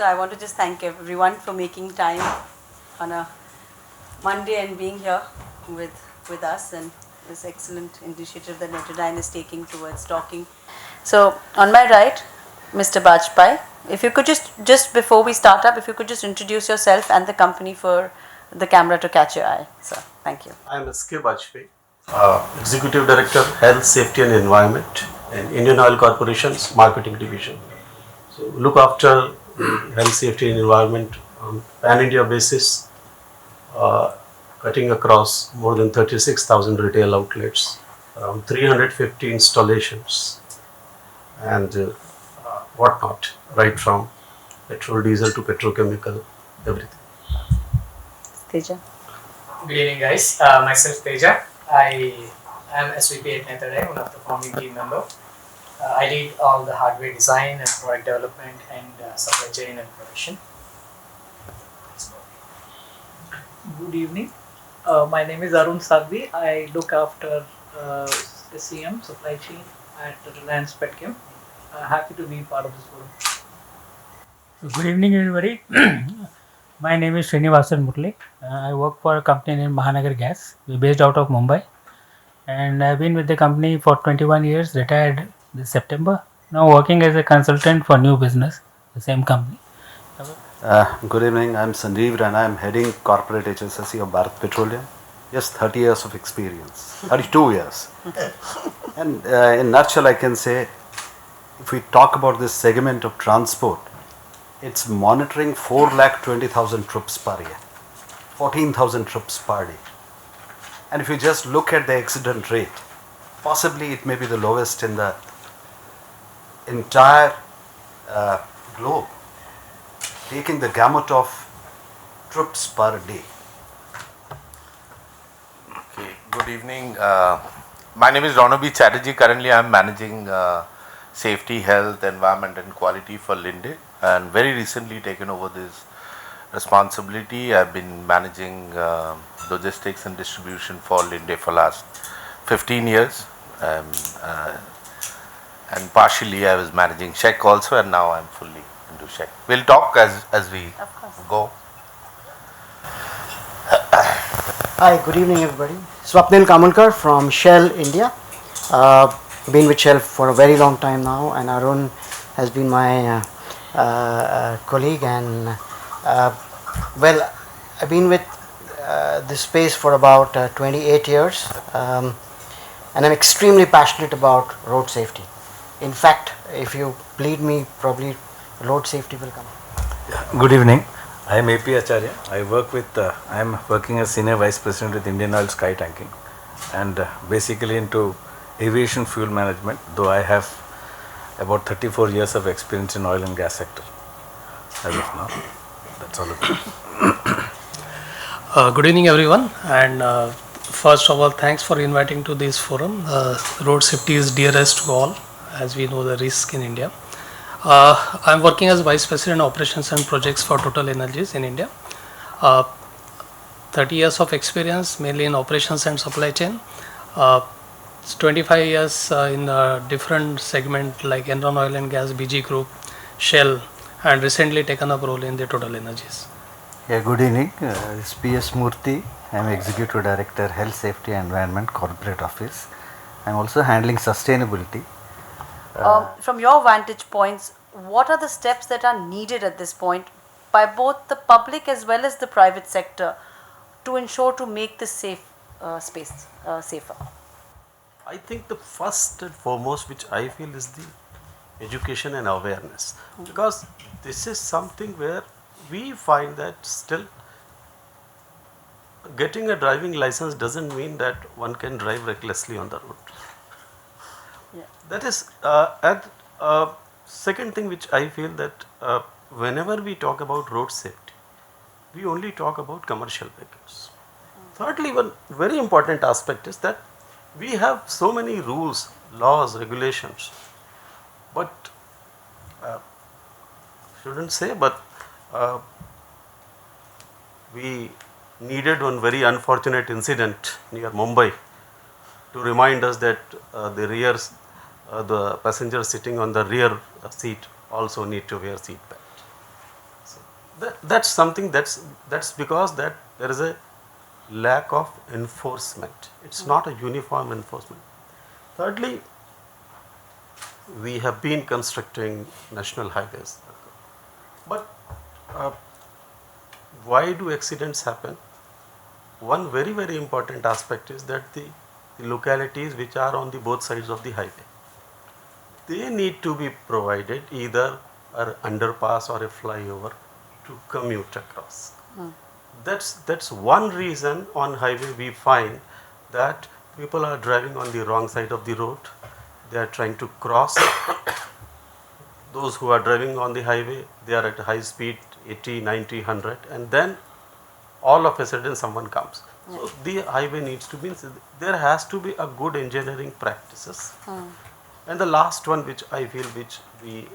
So I want to just thank everyone for making time on a Monday and being here with us, and this excellent initiative that Netradyne is taking towards talking. So on my right, Mr. Bajpai, if you could just before we start up, if you could just introduce yourself and the company for the camera to catch your eye. So thank you. I am S.K. Bajpai, Executive Director, Health, Safety and Environment in Indian Oil Corporation's Marketing Division. So look after health, safety and environment on pan-India basis, cutting across more than 36,000 retail outlets, around 350 installations and whatnot, right from petrol, diesel to petrochemical, everything. Teja. Good evening, guys. Myself Teja. I am SVP at Netradyne, one of the founding team member. I lead all the hardware design and product development and supply chain and production. Good evening. My name is Arun Salvi. I look after SCM supply chain at Reliance Petchem. Happy to be part of this forum. Good evening, everybody. My name is Murali. I work for a company named Mahanagar Gas. We're based out of Mumbai, and I've been with the company for 21 years. Retired this September. Now working as a consultant for new business, the same company. Good evening, I'm Sanjeev Raina. I'm heading corporate HSSC of Bharat Petroleum. Yes, 30 years of experience, 32 years. And in a nutshell, I can say, if we talk about this segment of transport, it's monitoring 4,20,000 trips per year, 14,000 trips per day. And if you just look at the accident rate, possibly it may be the lowest in the entire globe, taking the gamut of trips per day. Okay, good evening. My name is Ranabir Chatterjee. Currently, I am managing safety, health, environment, and quality for Linde, and very recently taken over this responsibility. I've been managing logistics and distribution for Linde for last 15 years, and partially I was managing Czech also, and now I'm fully into Czech. We'll talk as we go. Hi, good evening everybody. Swapnil Kamulkar from Shell, India. Been with Shell for a very long time now, and Arun has been my colleague, and well, I've been with this space for about 28 years, and I'm extremely passionate about road safety. In fact, if you bleed me, probably road safety will come. Good evening. I am P Acharya. I am working as Senior Vice President with Indian Oil Sky Tanking, and basically into aviation fuel management, though I have about 34 years of experience in oil and gas sector as of now. That's all about it. Good evening everyone, and first of all, thanks for inviting to this forum. Road safety is dearest to all, as we know the risk in India. I am working as Vice President Operations and Projects for Total Energies in India. 30 years of experience, mainly in operations and supply chain. 25 years in a different segment like Enron Oil and Gas, BG Group, Shell, and recently taken up role in the Total Energies. Yeah, good evening. It's PS Murthy. I am Executive Director, Health, Safety and Environment, Corporate Office. I am also handling sustainability. From your vantage points, what are the steps that are needed at this point by both the public as well as the private sector to ensure to make this safe space safer? I think the first and foremost which I feel is the education and awareness, because this is something where we find that still getting a driving license doesn't mean that one can drive recklessly on the road. Yeah. That is, and second thing which I feel that whenever we talk about road safety, we only talk about commercial vehicles. Thirdly, one very important aspect is that we have so many rules, laws, regulations, but shouldn't say, but we needed one very unfortunate incident near Mumbai to remind us that the passengers sitting on the rear seat also need to wear seat belt. That's something that's because that there is a lack of enforcement. It's not a uniform enforcement. Thirdly, we have been constructing national highways, but uh, why do accidents happen? One very important aspect is that the localities which are on the both sides of the highway, they need to be provided either an underpass or a flyover to commute across. That's one reason on highway we find that people are driving on the wrong side of the road. They are trying to cross. Those who are driving on the highway, they are at high speed, 80, 90, 100, and then all of a sudden someone comes. So the highway needs to be, there has to be a good engineering practices. And the last one which I feel which we,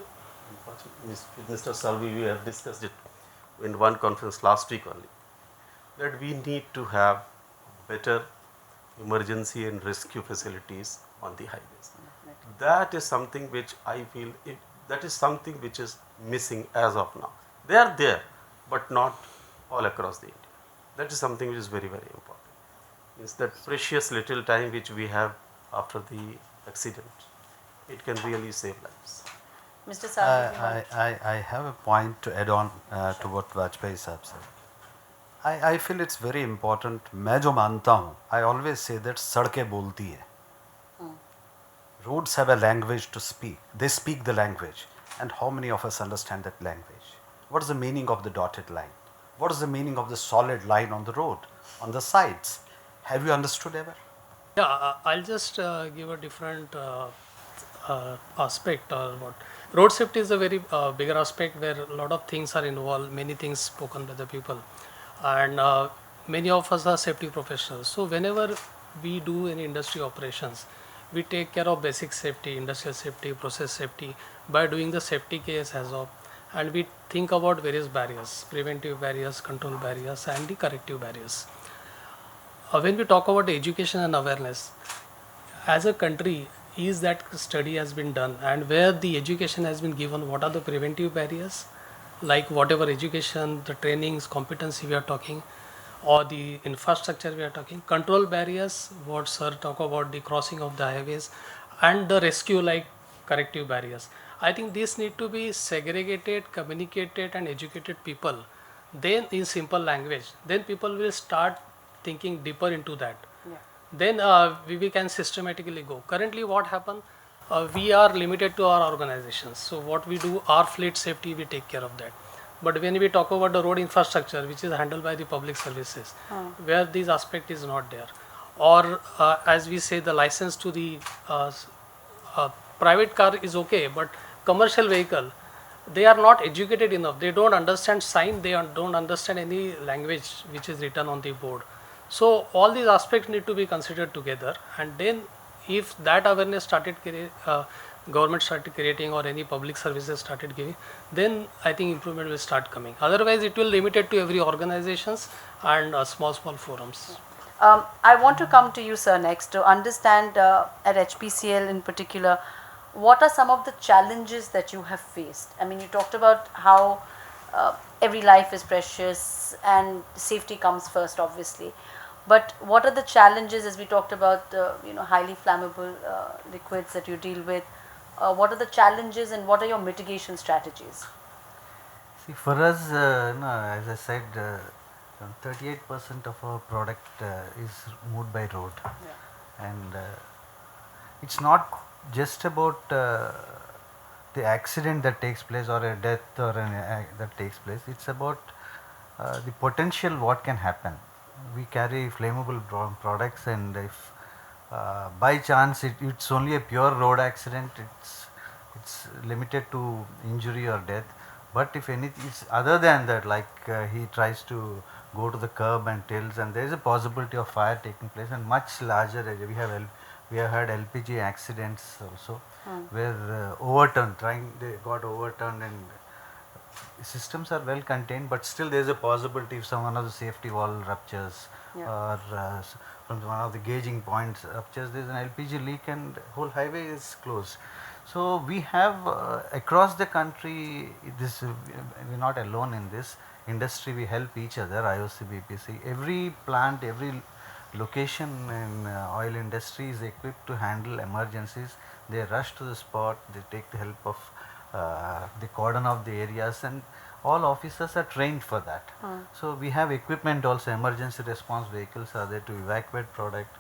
with Mr. Salvi, we have discussed it in one conference last week only, that we need to have better emergency and rescue facilities on the highways. That is something which I feel, that is something which is missing as of now. They are there, but not all across the India. That is something which is very important. Is that precious little time which we have after the accident, it can really save lives. Mr. Salvi, I have a point to add on to what Bajpai said. I feel it's very important. मैं जो मानता हूँ, I always say that सड़कें बोलती है. Roads have a language to speak. They speak the language. And how many of us understand that language? What is the meaning of the dotted line? What is the meaning of the solid line on the road, on the sides? Have you understood ever? Yeah, I'll just give a different aspect or what. Road safety is a very bigger aspect where a lot of things are involved, many things spoken by the people, and many of us are safety professionals. So whenever we do any industry operations, we take care of basic safety, industrial safety, process safety by doing the safety case as of, and we think about various barriers, preventive barriers, control barriers, and the corrective barriers. When we talk about education and awareness, as a country, is that study has been done and where the education has been given, what are the preventive barriers, like whatever education, the trainings, competency we are talking, or the infrastructure we are talking, control barriers, what sir talk about the crossing of the highways, and the rescue like corrective barriers. I think these need to be segregated, communicated and educated people. Then in simple language, then people will start thinking deeper into that. Then we can systematically go. Currently what happen, we are limited to our organizations. So what we do, our fleet safety, we take care of that. But when we talk about the road infrastructure, which is handled by the public services, where this aspect is not there, or as we say, the license to the private car is okay, but commercial vehicle, they are not educated enough. They don't understand sign. They don't understand any language which is written on the board. So all these aspects need to be considered together, and then if that awareness started, government started creating or any public services started giving, then I think improvement will start coming. Otherwise, it will limited to every organizations and small forums. I want to come to you, sir, next to understand at HPCL in particular, what are some of the challenges that you have faced? I mean, you talked about how every life is precious and safety comes first, obviously. But what are the challenges, as we talked about, highly flammable liquids that you deal with? What are the challenges and what are your mitigation strategies? See, for us, as I said, 38% of our product is moved by road, and it's not just about the accident that takes place or a death or that takes place. It's about the potential what can happen. We carry flammable products, and if by chance it's only a pure road accident, it's limited to injury or death. But if anything is other than that, like he tries to go to the curb and tilts, and there is a possibility of fire taking place, and much larger area. We have had LPG accidents also, where they got overturned, and systems are well contained, but still there is a possibility if some one of the safety valve ruptures or from one of the gauging points ruptures, there is an LPG leak and whole highway is closed. So we have across the country, this we are not alone in this. industry we help each other, IOC, BPC. Every plant, every location in oil industry is equipped to handle emergencies. They rush to the spot, they take the help of the cordon of the areas, and all officers are trained for that. So we have equipment also, emergency response vehicles are there to evacuate product.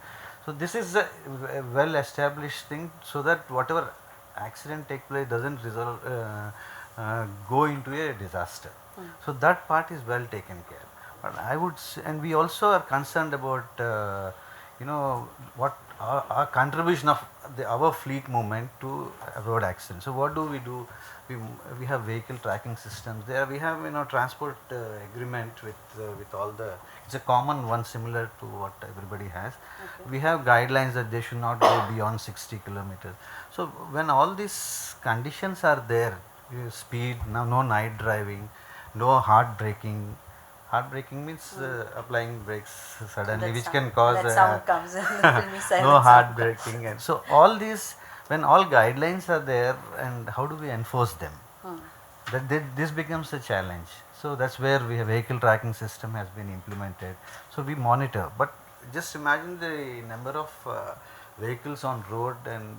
So this is a well established thing, so that whatever accident take place doesn't go into a disaster. So that part is well taken care. But I would say, and we also are concerned about what our contribution of our fleet movement to road accidents. So what do? We have vehicle tracking systems there. We have transport agreement with all the. It's a common one similar to what everybody has. Okay. We have guidelines that they should not go beyond 60 kilometers. So when all these conditions are there, speed, no night driving, no hard braking. Hard braking means applying brakes suddenly, which can cause that sound comes in the filmy side. no hard braking, and so all these, when all guidelines are there, and how do we enforce them? This becomes a challenge. So that's where we have vehicle tracking system has been implemented. So we monitor, but just imagine the number of vehicles on road, and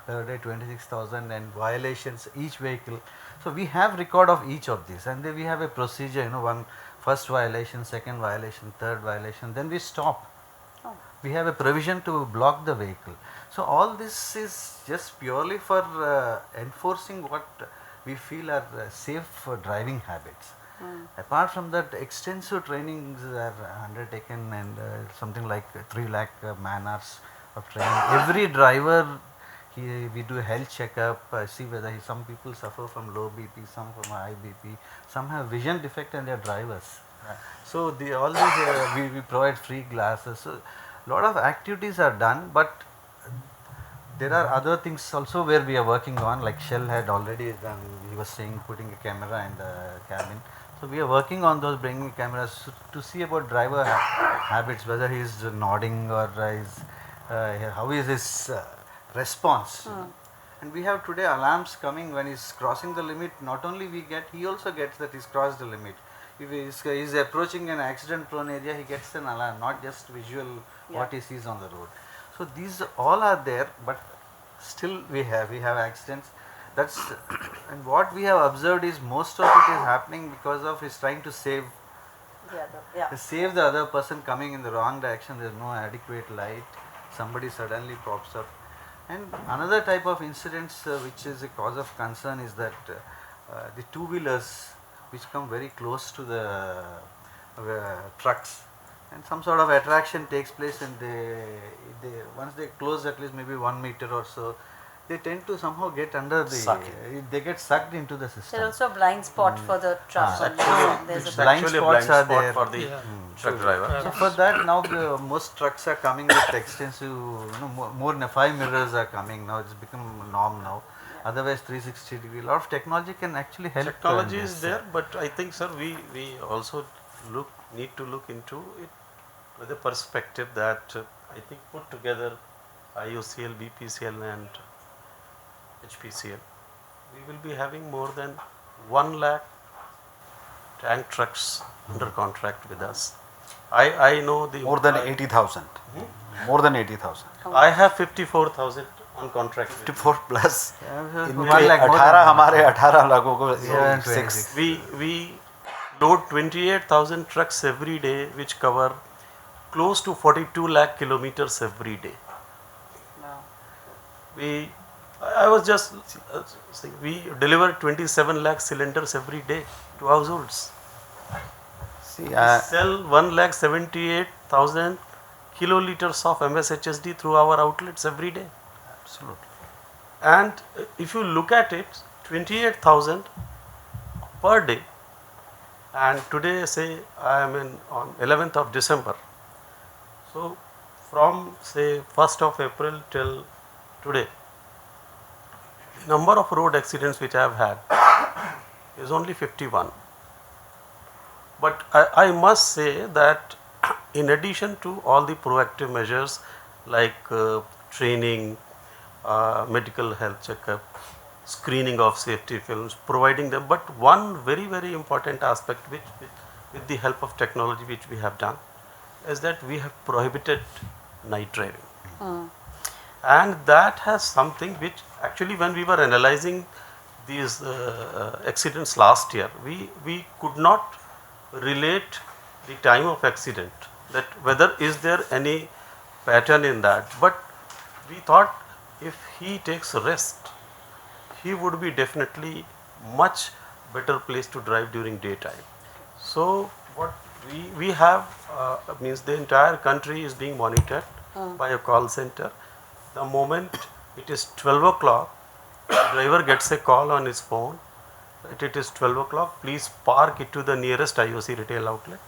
per day 26,000 and violations each vehicle. So we have record of each of these, and then we have a procedure. One first violation, second violation, third violation, then we stop. We have a provision to block the vehicle. So all this is just purely for enforcing what we feel are safe driving habits. Apart from that, extensive trainings are undertaken, and something like 3 lakh man hours of training. Every driver, we do a health checkup, see whether some people suffer from low BP, some from high BP, some have vision defect and they are drivers. So all these we provide free glasses. So lot of activities are done, but there are other things also where we are working on, like Shell had already done. He was saying putting a camera in the cabin. So we are working on those, bringing cameras to see about driver habits, whether he is nodding or how is his response. And we have today alarms coming when he's crossing the limit. Not only we get, he also gets that he's crossed the limit. If he is approaching an accident prone area, he gets an alarm, not just visual what he sees on the road. So these all are there, but still we have accidents. That's and what we have observed is most of it is happening because of he's trying to save save the other person coming in the wrong direction. There is no adequate light. Somebody suddenly pops up. And another type of incidents which is a cause of concern is that the two-wheelers which come very close to the trucks, and some sort of attraction takes place, and they once they close at least maybe 1 meter or so, they tend to somehow get under the they get sucked into the system. There's also a blind spot for the truck. There's blind spots are there for the truck driver. So for that now most trucks are coming with extensive, more than 5 mirrors are coming now. It's become norm now. Otherwise 360 degree, a lot of technology can actually help. Technology is there, but I think, sir, we also need to look into it with the perspective that I think put together IOCL, BPCL and HPCL, we will be having more than 1 lakh tank trucks under contract with us. I know the more than 80,000. More than 80,000. I have 54,000 on contract. 54 plus. इनके 18 हमारे 18 लोगों को we load 28,000 trucks every day, which cover close to 42 lakh kilometers every day. I was just saying, we deliver 27 lakh cylinders every day to households. We sell 1,78,000 kiloliters of MSHSD through our outlets every day. Absolutely. And if you look at it, 28,000 per day, and today say I am on 11th of December. So from say 1st of April till today, the number of road accidents which I have had is only 51. But I must say that in addition to all the proactive measures like training, medical health checkup, screening of safety films, providing them, but one very important aspect which with the help of technology which we have done, is that we have prohibited night driving. And that has something which actually, when we were analyzing these accidents last year, we could not relate the time of accident, that whether is there any pattern in that. But we thought if he takes rest, he would be definitely much better place to drive during daytime. So what we have means the entire country is being monitored by a call center. The moment it is 12 o'clock, driver gets a call on his phone that it is 12 o'clock, please park it to the nearest IOC retail outlet.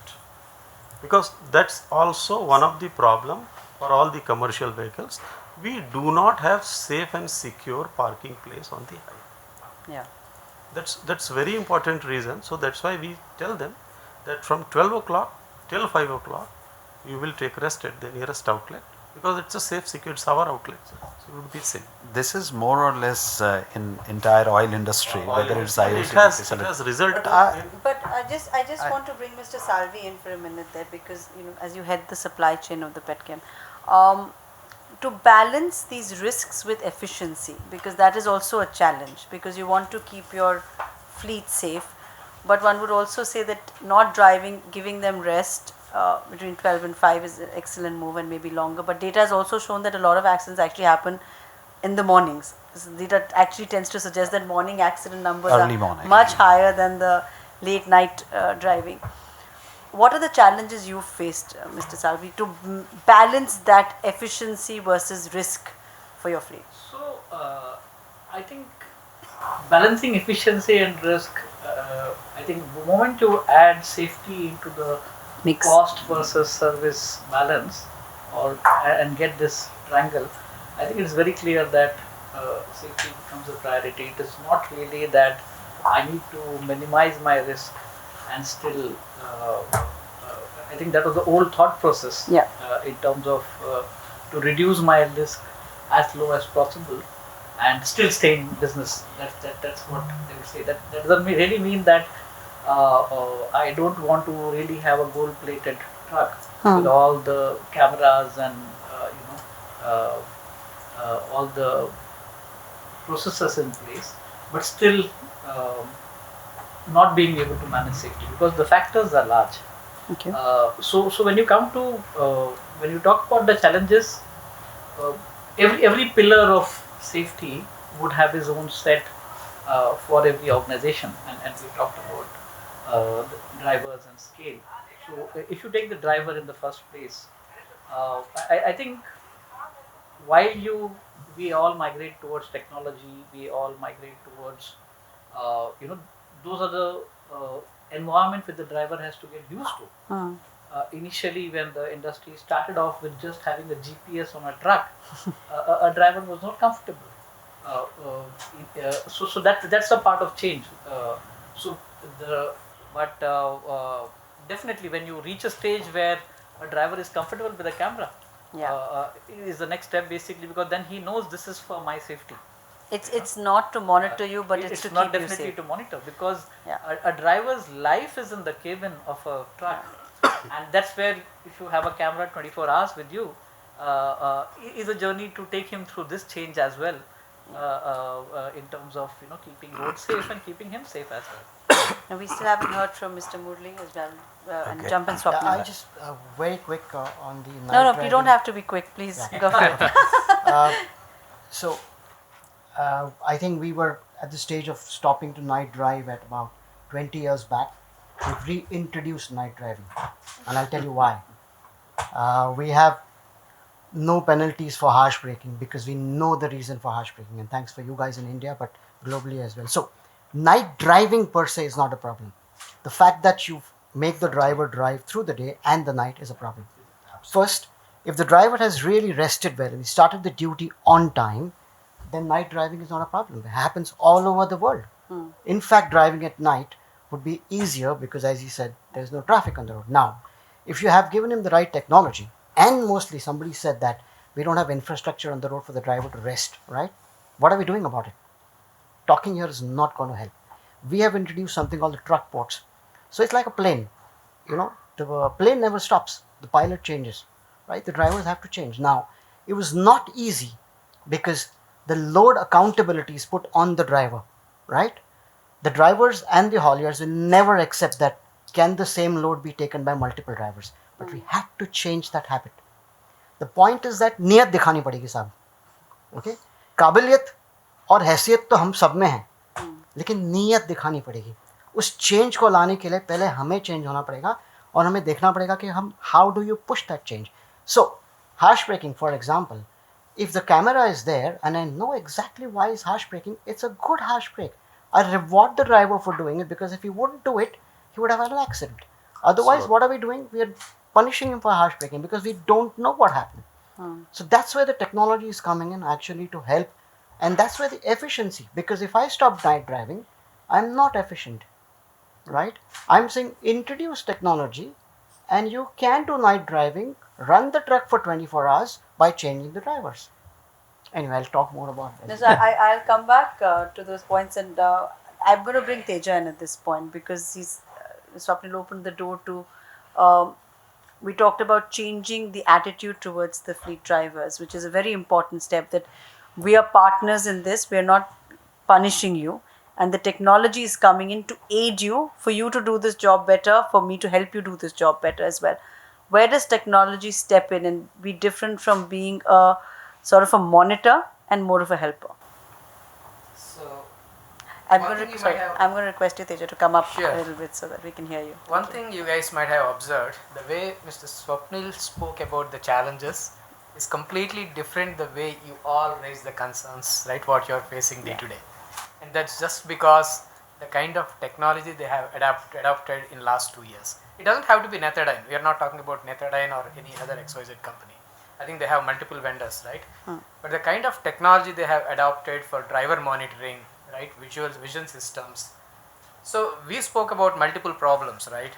Because that's also one of the problem for all the commercial vehicles. We do not have safe and secure parking place on the highway. Yeah. That's very important reason. So that's why we tell them that from 12 o'clock till 5 o'clock, you will take rest at the nearest outlet, because it's a safe, secure, it's our outlet. So it would be safe. This is more or less in entire oil industry, whether it's IOC. It has result. But I just want to bring Mr. Salvi in for a minute there, because as you head the supply chain of the petchem, to balance these risks with efficiency, because that is also a challenge, because you want to keep your fleet safe, but one would also say that not driving, giving them rest between 12 and 5 is an excellent move, and maybe longer. But data has also shown that a lot of accidents actually happen in the mornings. So data actually tends to suggest that morning accident numbers are much higher than the late night driving. What are the challenges you faced, Mr. Salvi, to balance that efficiency versus risk for your fleet? So, I think balancing efficiency and risk, I think the moment you add safety into the Mix. Cost versus service balance, and get this triangle, I think it's very clear that safety becomes a priority. It is not really that I need to minimize my risk and still, I think that was the old thought process in terms of to reduce my risk as low as possible and still stay in business. That's what they would say. That doesn't really mean that I don't want to really have a gold-plated truck with all the cameras and all the processes in place, but still not being able to manage safety, because the factors are large. Okay. So when you come to when you talk about the challenges, every pillar of safety would have its own set for every organization, and we talked about the drivers and scale. So if you take the driver in the first place, I think while we all migrate towards technology, we all migrate towards those are the environment which the driver has to get used to. Initially, when the industry started off with just having a GPS on a truck, a driver was not comfortable. So that's a part of change. But definitely, when you reach a stage where a driver is comfortable with a camera, is the next step, basically, because then he knows this is for my safety. It's not to monitor you, but it's to not keep you definitely safe. to monitor, because a driver's life is in the cabin of a truck, and that's where, if you have a camera 24 hours with you, is a journey to take him through this change as well, in terms of keeping roads safe and keeping him safe as well. And we still haven't heard from Mr. Murali as well, and jump and swap. I just very quick on the night No, you driving. don't have to be quick, please. Go for it. So I think we were at the stage of stopping to night drive at about 20 years back. We've reintroduced night driving, and I'll tell you why. We have no penalties for harsh braking, because we know the reason for harsh braking, and thanks for you guys in India, but globally as well. So night driving per se is not a problem. The fact that you make the driver drive through the day and the night is a problem. First, if the driver has really rested well and he started the duty on time, then night driving is not a problem. It happens all over the world. In fact, driving at night would be easier because, as you said, there's no traffic on the road. Now, if you have given him the right technology, and mostly somebody said that we don't have infrastructure on the road for the driver to rest, right? What are we doing about it? Talking here is not going to help. We have introduced something called the truck ports. So it's like a plane. the plane never stops. The pilot changes, right? The drivers have to change. Now, it was not easy because the load accountability is put on the driver, right? The drivers and the hauliers will never accept that can the same load be taken by multiple drivers. But we had to change that habit. The point is that नियत दिखानी पड़ेगी साहब, okay? काबिलियत और हैसियत तो हम सब में है, लेकिन नीयत दिखानी पड़ेगी. उस चेंज को लाने के लिए पहले हमें चेंज होना पड़ेगा और हमें देखना पड़ेगा कि हम how do you push that change. So harsh braking, for example, if the camera is there and I know exactly why is harsh braking, it's a good harsh brake. I reward the driver for doing it, because if he wouldn't do it, he would have had an accident. Otherwise, what are we doing? We are punishing him for harsh braking because we don't know what happened. So that's where the technology is coming in actually to help, and that's where the efficiency, because if I stop night driving, I'm not efficient, right? I'm saying introduce technology and you can do night driving, run the truck for 24 hours by changing the drivers. Anyway, I'll talk more about it. No, so I'll come back to those points, and I'm going to bring Teja in at this point because he's Swapnil opened the door to. We talked about changing the attitude towards the fleet drivers, which is a very important step. That we are partners in this. We are not punishing you, and the technology is coming in to aid you, for you to do this job better, for me to help you do this job better as well. Where does technology step in and be different from being a sort of a monitor and more of a helper? So, I'm going to request you, Teja, to come up a little bit so that we can hear you. One thing you guys might have observed, the way Mr. Swapnil spoke about the challenges is completely different the way you all raise the concerns, right, what you're facing day to day. And that's just because the kind of technology they have adopted in last 2 years. It doesn't have to be Netradyne. We are not talking about Netradyne or any other XYZ company. I think they have multiple vendors, right? But the kind of technology they have adopted for driver monitoring, right, vision systems. So we spoke about multiple problems, right?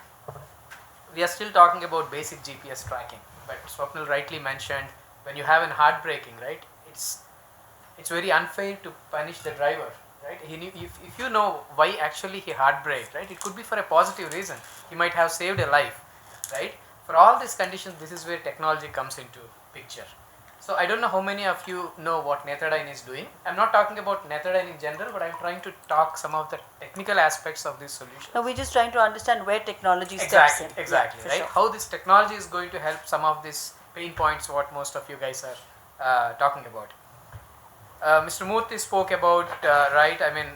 We are still talking about basic GPS tracking, but Swapnil rightly mentioned when you have an hard braking, right? It's very unfair to punish the driver, right? If you know why actually he hard braked, right? It could be for a positive reason. He might have saved a life, right? For all these conditions, this is where technology comes into picture. So I don't know how many of you know what Netradyne is doing. I'm not talking about Netradyne in general, but I'm trying to talk some of the technical aspects of this solution. No, we're just trying to understand where technology steps in. Exactly, right? Sure. How this technology is going to help some of these pain points what most of you guys are talking about. Mr. Murthy spoke about, right, I mean,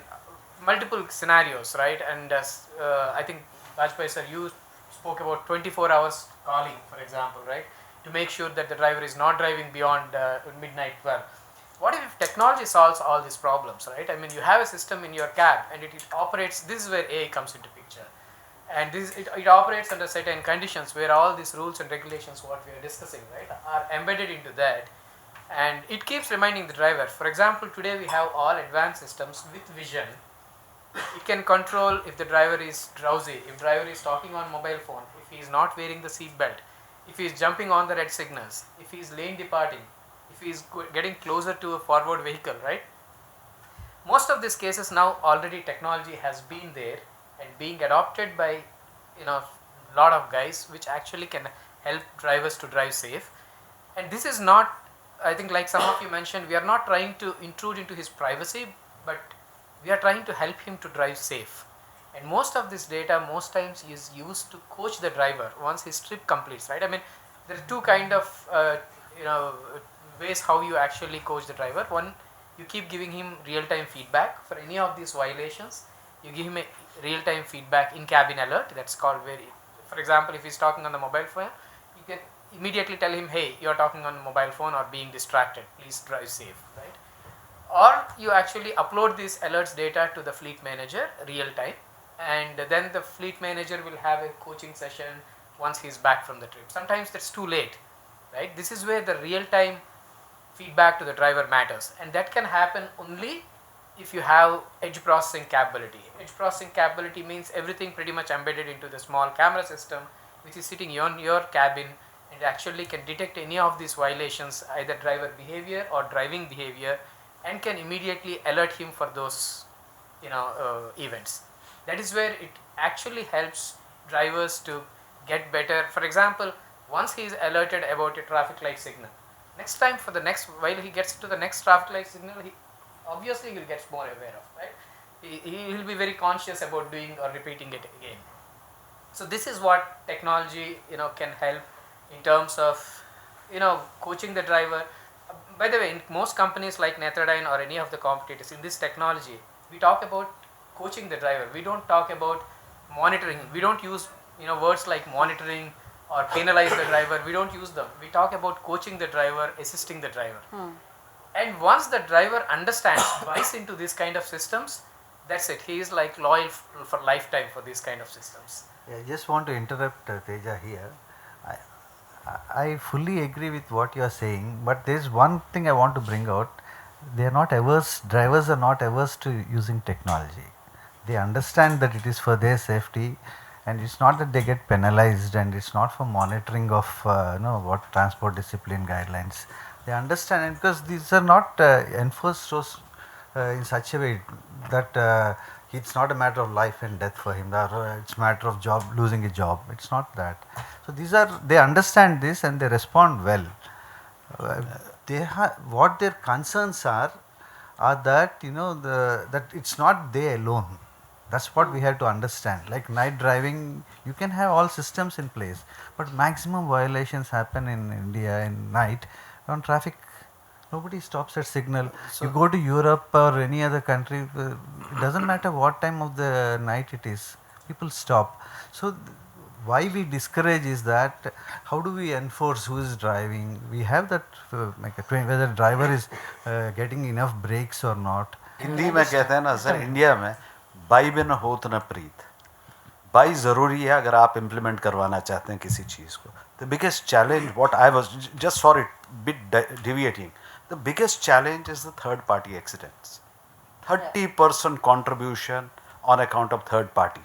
multiple scenarios, right? And I think Bajpai sir, you spoke about 24 hours calling, for example, right? To make sure that the driver is not driving beyond midnight 12. What if technology solves all these problems, right? I mean, you have a system in your cab and it operates, this is where AI comes into picture. And it operates under certain conditions where all these rules and regulations, what we are discussing, right, are embedded into that. And it keeps reminding the driver. For example, today we have all advanced systems with vision. It can control if the driver is drowsy, if driver is talking on mobile phone, if he is not wearing the seat belt, if he is jumping on the red signals, if he is lane departing, if he is getting closer to a forward vehicle, right? Most of these cases now already technology has been there and being adopted by lot of guys, which actually can help drivers to drive safe. And this is not, I think, like some of you mentioned, we are not trying to intrude into his privacy, but we are trying to help him to drive safe. And most of this data, most times, is used to coach the driver once his trip completes, right? I mean, there are two kind of ways how you actually coach the driver. One, you keep giving him real-time feedback for any of these violations. You give him a real-time feedback in cabin alert. That's called for example, if he's talking on the mobile phone, you can immediately tell him, hey, you're talking on mobile phone or being distracted, please drive safe, right? Or you actually upload these alerts data to the fleet manager real time, and then the fleet manager will have a coaching session once he's back from the trip. Sometimes that's too late, right? This is where the real time feedback to the driver matters, and that can happen only if you have edge processing capability. Edge processing capability means everything pretty much embedded into the small camera system which is sitting on your cabin, and actually can detect any of these violations, either driver behavior or driving behavior, and can immediately alert him for those events. That is where it actually helps drivers to get better. For example, once he is alerted about a traffic light signal, next time while he gets to the next traffic light signal, he obviously will get more aware of, right? He will be very conscious about doing or repeating it again. So this is what technology, can help in terms of, coaching the driver. By the way, in most companies like Netradyne or any of the competitors in this technology, we talk about coaching the driver. We don't talk about monitoring. We don't use, words like monitoring or penalize the driver. We don't use them. We talk about coaching the driver, assisting the driver. And once the driver understands, buys into this kind of systems, that's it. He is like loyal for lifetime for these kind of systems. Yeah, I just want to interrupt Teja here. I fully agree with what you are saying, but there is one thing I want to bring out. They are not averse, drivers are not averse to using technology. They understand that it is for their safety, and it's not that they get penalized, and it's not for monitoring of what transport discipline guidelines. They understand it because these are not enforced in such a way that it's not a matter of life and death for him, it's a matter of losing a job. It's not that. So they understand this and they respond well. What their concerns are that that it's not they alone. That's what we have to understand. Like night driving, you can have all systems in place, but maximum violations happen in India in night on traffic. Nobody stops at signal. So you go to Europe or any other country, it doesn't matter what time of the night it is, people stop. So why we discourage is that how do we enforce who is driving? We have that whether driver is getting enough breaks or not. Hindi में कहते हैं ना sir, India में by बिन होत न प्रीत. By ज़रूरी है अगर आप इम्प्लीमेंट करवाना चाहते हैं किसी चीज़ को. The biggest challenge, what I was just for it bit deviating, the biggest challenge is the third party accidents. 30% contribution on account of third party.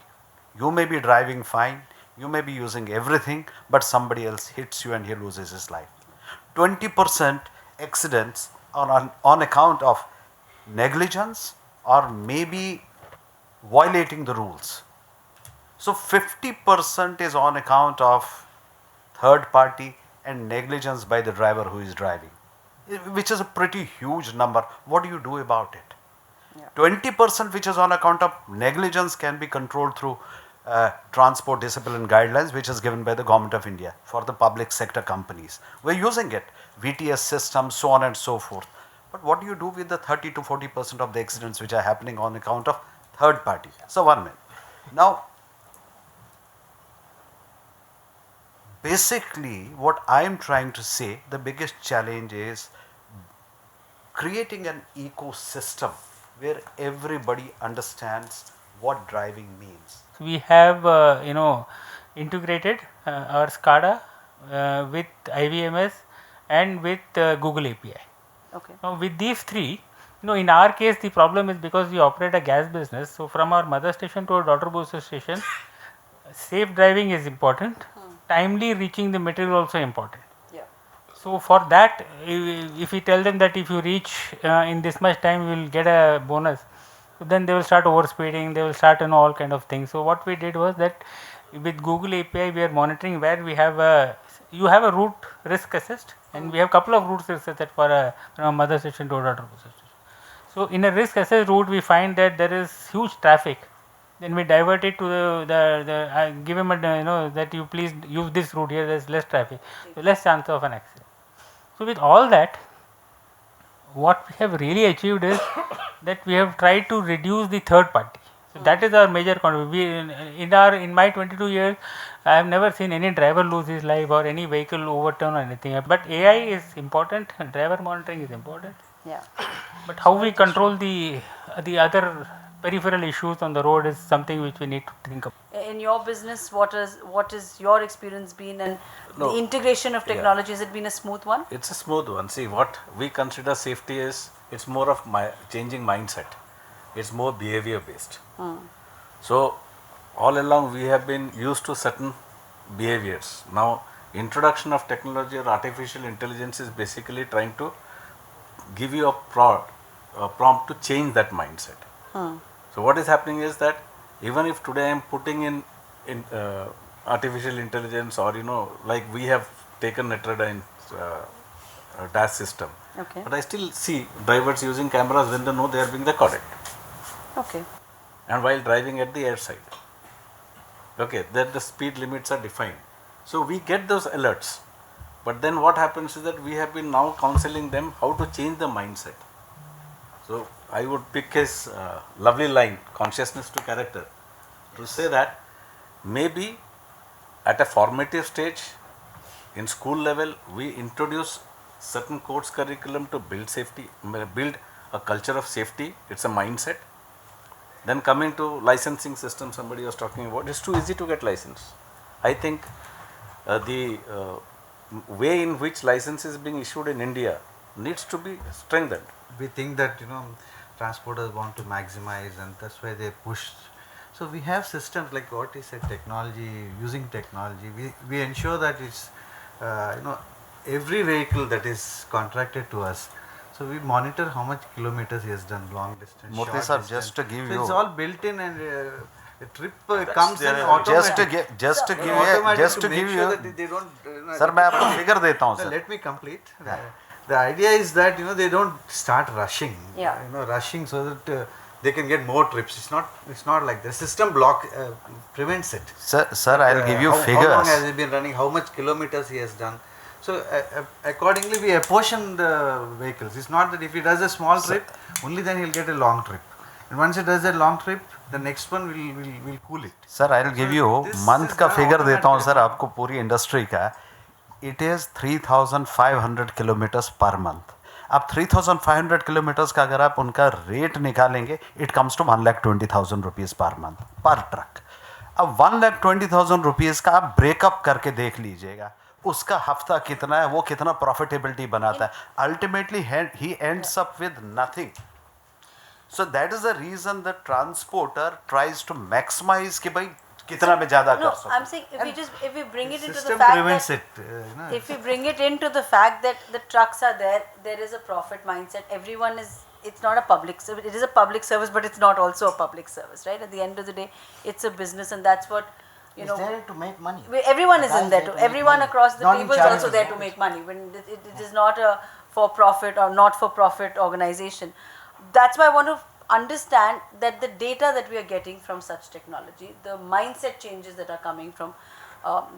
You may be driving fine, you may be using everything, but somebody else hits you and he loses his life. 20% accidents on account of negligence or maybe violating the rules. So 50% is on account of third party and negligence by the driver who is driving, which is a pretty huge number. What do you do about it? 20% which is on account of negligence can be controlled through transport discipline guidelines, which is given by the government of India for the public sector companies. We're using it, VTS systems, so on and so forth. But what do you do with the 30 to 40% of the accidents which are happening on account of third party? So 1 minute. Now, basically what I am trying to say, the biggest challenge is creating an ecosystem where everybody understands what driving means. We have integrated our SCADA with IVMS and with Google API. Okay. Now with these three, in our case the problem is because we operate a gas business, so from our mother station to our daughter booster station, safe driving is important. Timely reaching the material also important. Yeah. So for that, if we tell them that if you reach in this much time, you will get a bonus, so then they will start overspeeding, they will start all kind of things. So what we did was that with Google API, we are monitoring where we have you have a route risk assessed, and we have couple of routes risk assessed for a mother station to a daughter booster station. So in a risk assessed route, we find that there is huge traffic. Then we divert it to the give him a that you please use this route here. There is less traffic, so less chance of an accident. So with all that, what we have really achieved is that we have tried to reduce the third party. So that is our major contribution. In my 22 years, I have never seen any driver lose his life or any vehicle overturn or anything. But AI is important, driver monitoring is important. Yeah. But how we control the other peripheral issues on the road is something which we need to think of. In your business, what is your experience been, and the integration of technology, has it been a smooth one? It's a smooth one. See, what we consider safety is, it's more of changing mindset. It's more behavior based. So all along we have been used to certain behaviors. Now introduction of technology or artificial intelligence is basically trying to give you a prompt to change that mindset. So what is happening is that even if today I am putting in artificial intelligence, or like we have taken Netradyne dash system. Okay. But I still see drivers using cameras when they know they are being recorded. Okay. And while driving at the airside. Okay, that the speed limits are defined. So we get those alerts. But then what happens is that we have been now counseling them how to change the mindset. So I would pick his lovely line, consciousness to character, to say that maybe at a formative stage, in school level, we introduce certain course curriculum to build safety, build a culture of safety. It's a mindset. Then coming to licensing system, somebody was talking about, it's too easy to get license. I think the way in which license is being issued in India needs to be strengthened. We think that transporters want to maximize, and that's why they push. So we have systems like what is a technology, using technology. We ensure that it's every vehicle that is contracted to us. So we monitor how much kilometers he has done, long distance, Murthy short sir, distance. just to give So you, it's all built in, and the trip comes in automatic. just to give you, Automatic just to make give sure you, that they don't. sir, मैं आपको figure देता हूँ So sir. let me complete. The idea is that they don't start rushing. Yeah. Rushing so that they can get more trips. It's not like the system block prevents it. Sir, I'll give you How long figures. has he been running? How much kilometers he has done? So accordingly, we apportion the vehicles. It's not that if he does a small trip, only then he'll get a long trip. And once he does a long trip, the next one will cool it. Sir, I'll give you this month is का done figure देता हूँ automatically. sir आपको पूरी industry का. It is 3,500 kilometers per month. अब 3,500 kilometers का अगर आप उनका रेट निकालेंगे, it comes to 1,20,000 rupees per month per truck. अब 1,20,000 rupees का आप ब्रेकअप करके देख लीजिएगा, उसका हफ्ता कितना है, वो कितना प्रॉफिटेबिलिटी बनाता है. Ultimately, he ends up with nothing. So that is the reason the transporter tries to maximize कि भाई कितना में ज़्यादा कर No, सकूं. I'm saying if we bring it into the System fact prevents that it. if we bring it into the fact that the trucks are there is a profit mindset. Everyone is. It's not a public service. It is a public service, but it's not also a public service, right? At the end of the day, it's a business, and that's what It's there to make money. Everyone is Guys in there there to. to make Everyone money. across the Not in table is also charities, there yeah. to make money. When it is not a for-profit or not-for-profit organization. That's why I want to understand that the data that we are getting from such technology, the mindset changes that are coming from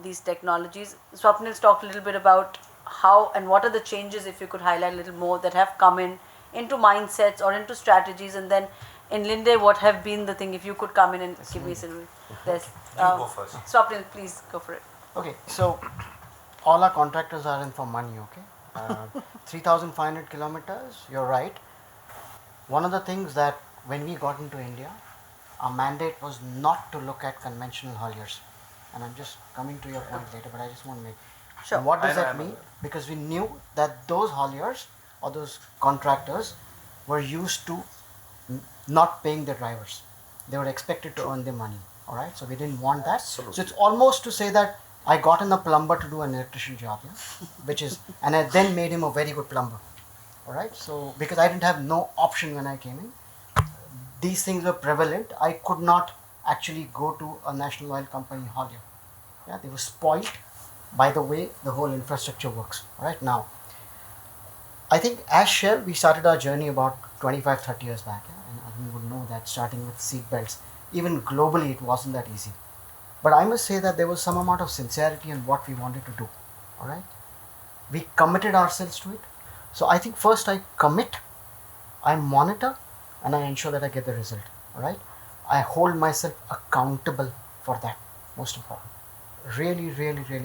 these technologies. Swapnil's talked a little bit about how and what are the changes, if you could highlight a little more, that have come into mindsets or into strategies, and then in Linde, what have been the thing, if you could come in and give me some. There's, go first. Swapnil, please go for it. Okay, so all our contractors are in for money, okay? 3,500 kilometers, you're right. One of the things that when we got into India, our mandate was not to look at conventional hauliers. And I'm just coming to your point later, but I just want to make. Sure. And what does that mean? Because we knew that those hauliers or those contractors were used to not paying their drivers. They were expected to earn their money. All right, so we didn't want that. Absolutely. So it's almost to say that I got in a plumber to do an electrician job, yeah, which is, and I then made him a very good plumber. All right, so because I didn't have no option when I came in, these things were prevalent. I could not actually go to a national oil company haulier. Yeah, they were spoiled by the way the whole infrastructure works. All right, now I think as Shell we started our journey about 25-30 years back, yeah? And Arun would know that starting with seat belts, even globally it wasn't that easy. But I must say that there was some amount of sincerity in what we wanted to do. All right, we committed ourselves to it. So I think first I commit, I monitor, and I ensure that I get the result. All right, I hold myself accountable for that. Most important, really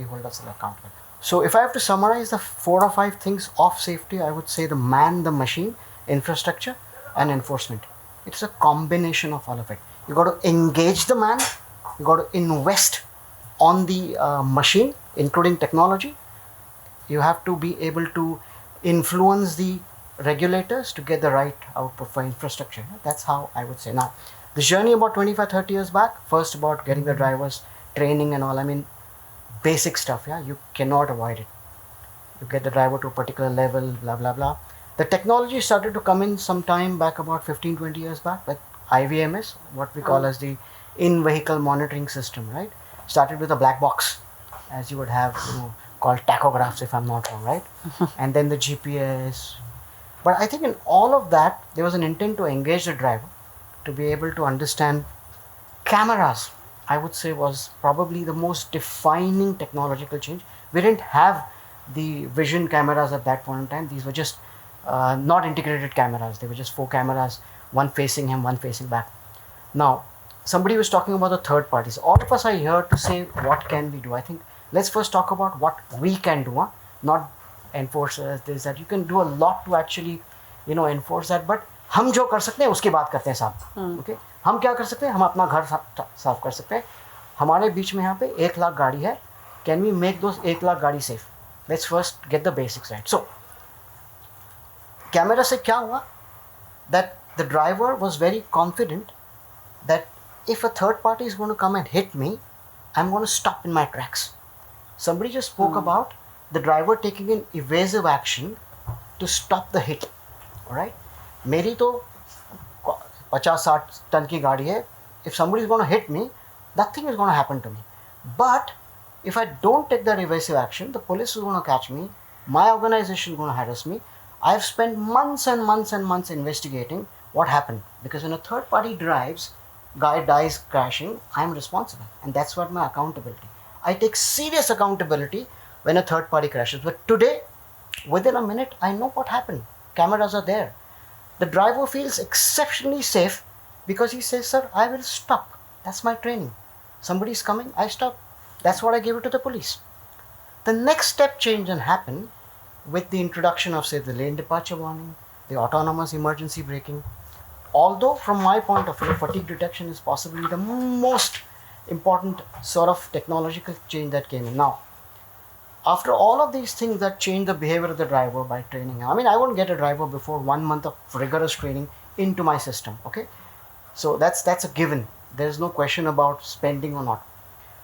hold ourselves accountable. So if I have to summarize the 4 or 5 things of safety, I would say the man, the machine, infrastructure, and enforcement. It's a combination of all of it. You got to engage the man, you got to invest on the machine, including technology. You have to be able to influence the regulators to get the right output for infrastructure. That's how I would say. Now, the journey about 25-30 years back, first about getting the drivers, training and all, I mean, basic stuff, yeah, you cannot avoid it. You get the driver to a particular level, blah, blah, blah. The technology started to come in some time back, about 15-20 years back, like IVMS, what we call as the in-vehicle monitoring system, right? started with a black box, as you would have, called tachographs, if I'm not wrong, right? And then the GPS. But I think in all of that, there was an intent to engage the driver, to be able to understand. Cameras, I would say, was probably the most defining technological change. We didn't have the vision cameras at that point in time. These were just not integrated cameras. They were just 4 cameras, one facing him, one facing back. Now, somebody was talking about the third parties. All of us are here to say, what can we do? I think let's first talk about what we can do, not enforcers, this, that. You can do a lot to actually, enforce that. But हम जो कर सकते हैं उसकी बात करते हैं साहब. ओके, हम क्या कर सकते हैं? हम अपना घर साफ कर सकते हैं. हमारे बीच में यहाँ पे 1 लाख गाड़ी है. Can we make those 1 lakh गाड़ी safe? Let's first get the basics right. So camera से क्या हुआ? That the driver was very confident that if a third party is going to come and hit me, I'm going to stop in my tracks. Somebody just spoke about the driver taking an evasive action to stop the hit. Alright? मेरी तो 50-60 ton की गाड़ी है. If somebody is going to hit me, nothing is going to happen to me. But if I don't take that evasive action, the police is going to catch me. My organization is going to harass me. I've spent months and months and months investigating what happened. Because when a third party drives, guy dies crashing, I'm responsible. And that's what my accountability. I take serious accountability when a third party crashes. But today, within a minute, I know what happened. Cameras are there. The driver feels exceptionally safe because he says, sir, I will stop. That's my training. Somebody is coming, I stop. That's what I give it to the police. The next step change and happen with the introduction of, say, the lane departure warning, the autonomous emergency braking. Although from my point of view, fatigue detection is possibly the most important sort of technological change that came in. Now, after all of these things that change the behavior of the driver by training, I mean, I won't get a driver before 1 month of rigorous training into my system, okay? So that's a given. There's no question about spending or not.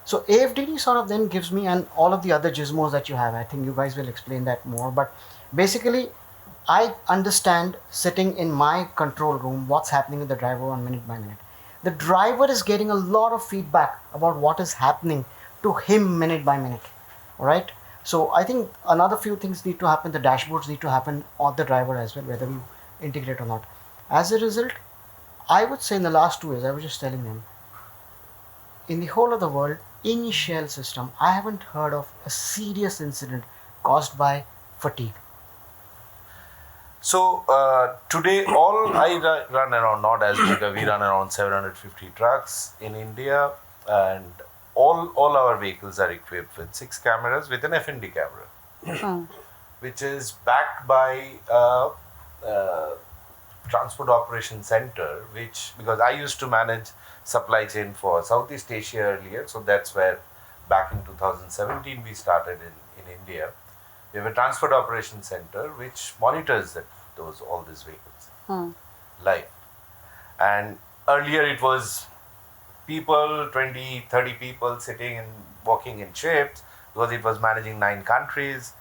So AFDD sort of then gives me, and all of the other gizmos that you have, I think you guys will explain that more, but basically, I understand sitting in my control room what's happening with the driver on minute by minute. The driver is getting a lot of feedback about what is happening to him minute by minute. Alright? So I think another few things need to happen. The dashboards need to happen on the driver as well, whether you integrate or not. As a result, I would say in the last 2 years, I was just telling them, in the whole of the world, in Shell system, I haven't heard of a serious incident caused by fatigue. So today all I run around, not as big, we run around 750 trucks in India, and all our vehicles are equipped with 6 cameras with an F&D camera, which is backed by a transport operation center, which, because I used to manage supply chain for Southeast Asia earlier, so that's where back in 2017 we started in India. We have a transport operation center which monitors all these vehicles live. And earlier it was people, 20, 30 people sitting and working in shifts because it was managing 9 countries.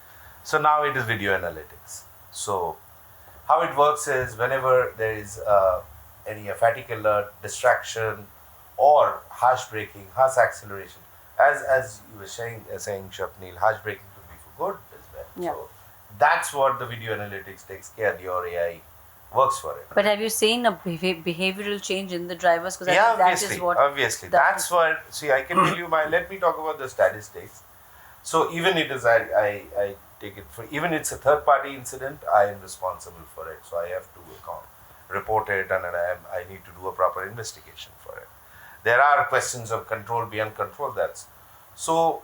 So now it is video analytics. So how it works is whenever there is any fatigue alert, distraction, or harsh braking, harsh acceleration, as you were saying Swapnil, harsh braking could be for good as well. Yeah. So that's what the video analytics takes care. Your AI works for it. But have you seen a behavioral change in the drivers? Because Yeah, that is what obviously. That's what. See, I can tell you let me talk about the statistics. So even it is, I take it for, even it's a third party incident, I am responsible for it. So I have to report it, and I need to do a proper investigation for it. There are questions of control beyond control. That's so.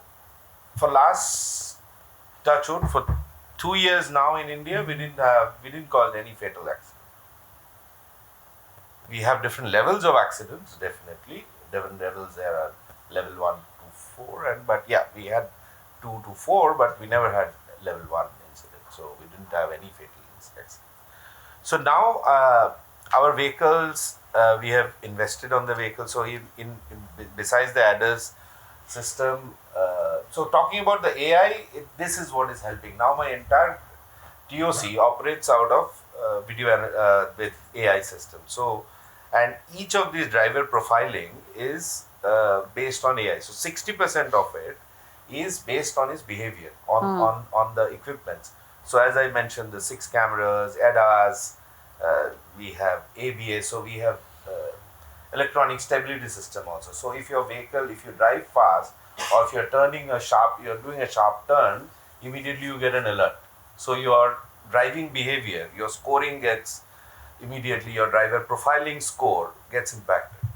For last touchwood, for 2 years now in India, we didn't cause any fatal accident. We have different levels of accidents, definitely. Different levels there are level 1 to 4, but yeah, we had 2 to 4, but we never had level 1 incident. So we didn't have any fatal accidents. So now our vehicles, we have invested on the vehicle. So in besides the ADAS system, so talking about the AI, this is what is helping. Now my entire TOC operates out of video with AI system. So, and each of these driver profiling is based on AI. So 60% of it is based on his behavior on the equipments. So as I mentioned, the 6 cameras, ADAS, we have ABS, so we have electronic stability system also. So if your vehicle, if you drive fast or if you're doing a sharp turn, immediately you get an alert. So your driving behavior, your scoring gets immediately, your driver profiling score gets impacted.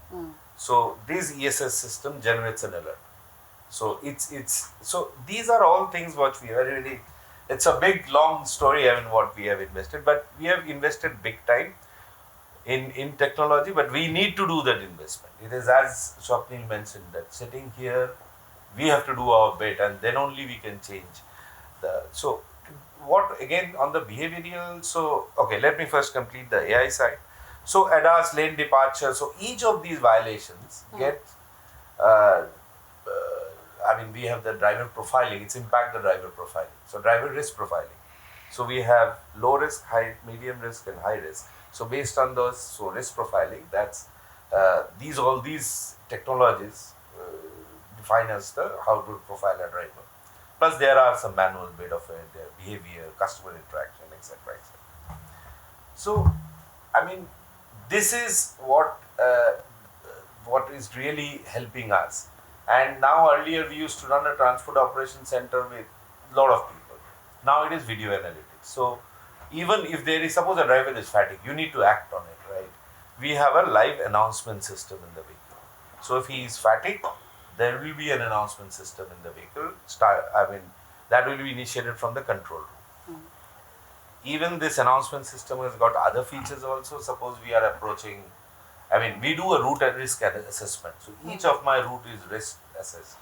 So this ESS system generates an alert. So so these are all things what we are really, it's a big long story, I mean, what we have invested, but we have invested big time in technology, but we need to do that investment. It is as Swapnil mentioned, that sitting here, we have to do our bit, and then only we can change the. So what again on the behavioral, so okay, let me first complete the AI side. So ADAS, lane departure, so each of these violations get I mean, we have the driver profiling, it's impact the driver profiling. So driver risk profiling. So we have low risk, high, medium risk, and high risk. So based on those, so risk profiling, that's all these technologies define as how to profile a driver. Plus there are some manual bit of it, their behavior, customer interaction, etc. etc. So I mean, this is what is really helping us. And now earlier we used to run a transport operation center with a lot of people. Now it is video analytics. So even if there is, suppose a driver is fatigued, you need to act on it, right? We have a live announcement system in the vehicle. So if he is fatigued, there will be an announcement system in the vehicle. That will be initiated from the control room. Even this announcement system has got other features also. Suppose we are approaching, we do a route and risk assessment. So each of my route is risk assessed.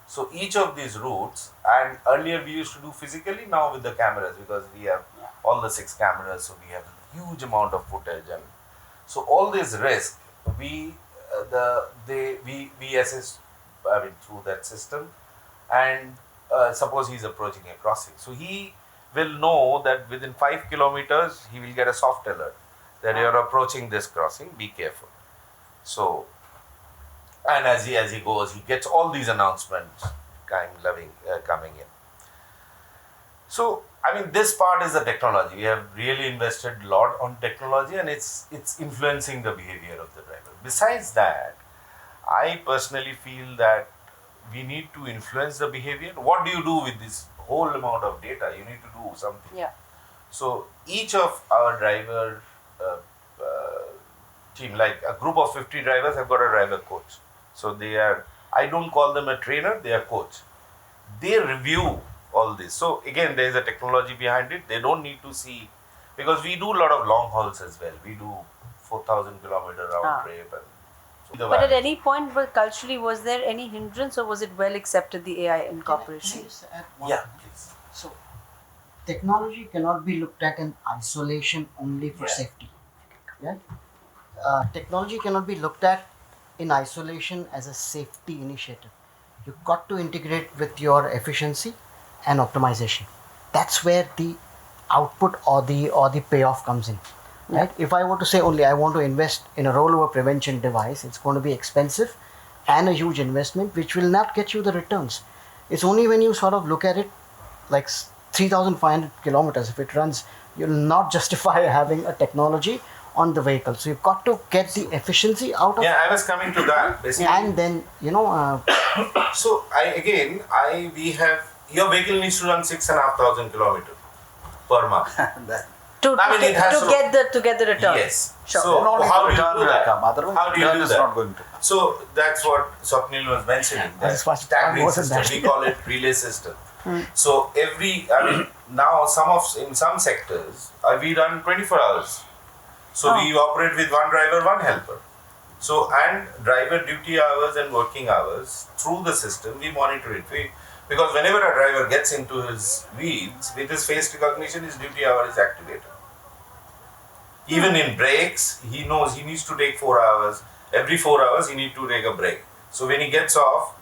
So each of these routes, and earlier we used to do physically, now with the cameras, because we have all the 6 cameras, so we have a huge amount of footage, and so all this risk we assess through that system. And suppose he is approaching a crossing, so he will know that within 5 kilometers he will get a soft alert that you are approaching this crossing, be careful. So, and as he goes, he gets all these announcements coming in. So, this part is the technology. We have really invested a lot on technology, and it's influencing the behavior of the driver. Besides that, I personally feel that we need to influence the behavior. What do you do with this whole amount of data? You need to do something. Yeah. So each of our driver team, like a group of 50 drivers, have got a driver coach. So they are, I don't call them a trainer, they are coach. They review all this. So again, there is a technology behind it. They don't need to see, because we do a lot of long hauls as well. We do 4,000 kilometer round trip. But at any point, culturally, was there any hindrance, or was it well accepted, the AI incorporation? Can I just add one Yeah, thing? please. So, technology cannot be looked at in isolation only for safety. Yeah? Technology cannot be looked at in isolation as a safety initiative. You've got to integrate with your efficiency and optimization. That's where the output or the payoff comes in. Right? If I were to say only I want to invest in a rollover prevention device, it's going to be expensive and a huge investment which will not get you the returns. It's only when you sort of look at it like 3,500 kilometers, if it runs, you'll not justify having a technology on the vehicle. So you've got to get the efficiency out of it. Yeah, I was coming to that basically. And then, So we have, your vehicle needs to run 6,500 kilometers per month. To get the return. Yes. Sure. So how do you do that? Otherwise, How do you do is that? not going to. So that's what Swapnil was mentioning. This is That what staggering more than system. that. We call it relay system. So now in some sectors we run 24 hours. So we operate with one driver, one helper. So and driver duty hours and working hours through the system we monitor it. Because whenever a driver gets into his weeds, with his face recognition, his duty hour is activated. Even in breaks, he knows he needs to take 4 hours. Every 4 hours, he needs to take a break. So when he gets off,